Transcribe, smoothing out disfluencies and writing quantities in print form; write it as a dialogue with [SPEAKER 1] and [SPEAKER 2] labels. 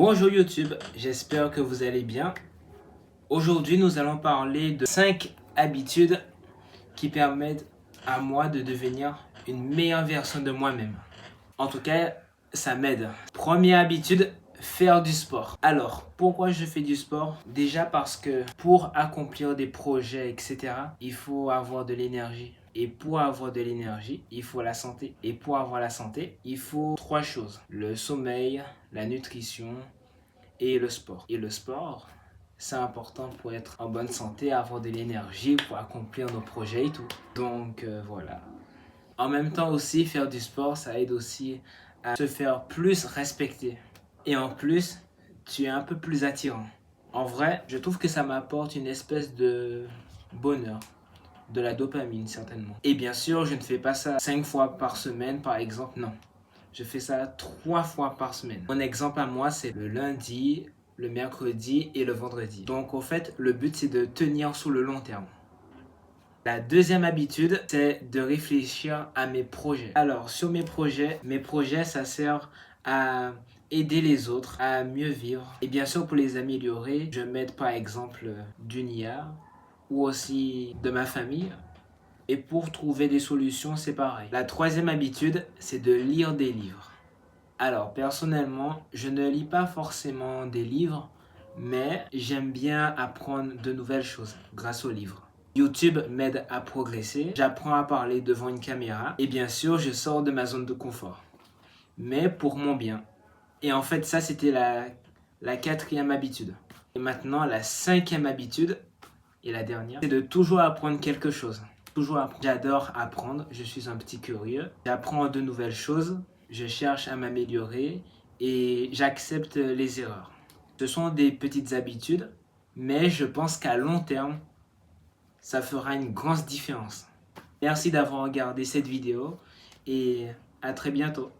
[SPEAKER 1] Bonjour YouTube, j'espère que vous allez bien. Aujourd'hui, nous allons parler de 5 habitudes qui permettent à moi de devenir une meilleure version de moi-même. En tout cas, ça m'aide. Première habitude, faire du sport. Alors, pourquoi je fais du sport? Déjà parce que pour accomplir des projets, etc., il faut avoir de l'énergie. Et pour avoir de l'énergie, il faut la santé. Et pour avoir la santé, il faut 3 choses. Le sommeil, la nutrition et le sport. Et le sport, c'est important pour être en bonne santé, avoir de l'énergie pour accomplir nos projets et tout. Donc voilà. En même temps aussi, faire du sport, ça aide aussi à se faire plus respecter. Et en plus, tu es un peu plus attirant. En vrai, je trouve que ça m'apporte une espèce de bonheur, de la dopamine certainement. Et bien sûr, je ne fais pas ça 5 fois par semaine par exemple, non. Je fais ça 3 fois par semaine. Mon exemple à moi, c'est le lundi, le mercredi et le vendredi. Donc au fait, le but c'est de tenir sur le long terme. La deuxième habitude, c'est de réfléchir à mes projets. Alors, sur mes projets, ça sert à aider les autres à mieux vivre. Et bien sûr, pour les améliorer, je m'aide par exemple d'une IA ou aussi de ma famille. Et pour trouver des solutions, c'est pareil. La troisième habitude, c'est de lire des livres. Alors, personnellement, je ne lis pas forcément des livres, mais j'aime bien apprendre de nouvelles choses grâce aux livres. YouTube m'aide à progresser, j'apprends à parler devant une caméra et bien sûr, je sors de ma zone de confort. Mais pour mon bien. Et en fait, ça, c'était la quatrième habitude. Et maintenant, la cinquième habitude, et la dernière, c'est de toujours apprendre quelque chose. Toujours apprendre. J'adore apprendre, je suis un petit curieux. J'apprends de nouvelles choses, je cherche à m'améliorer et j'accepte les erreurs. Ce sont des petites habitudes, mais je pense qu'à long terme, ça fera une grande différence. Merci d'avoir regardé cette vidéo et à très bientôt.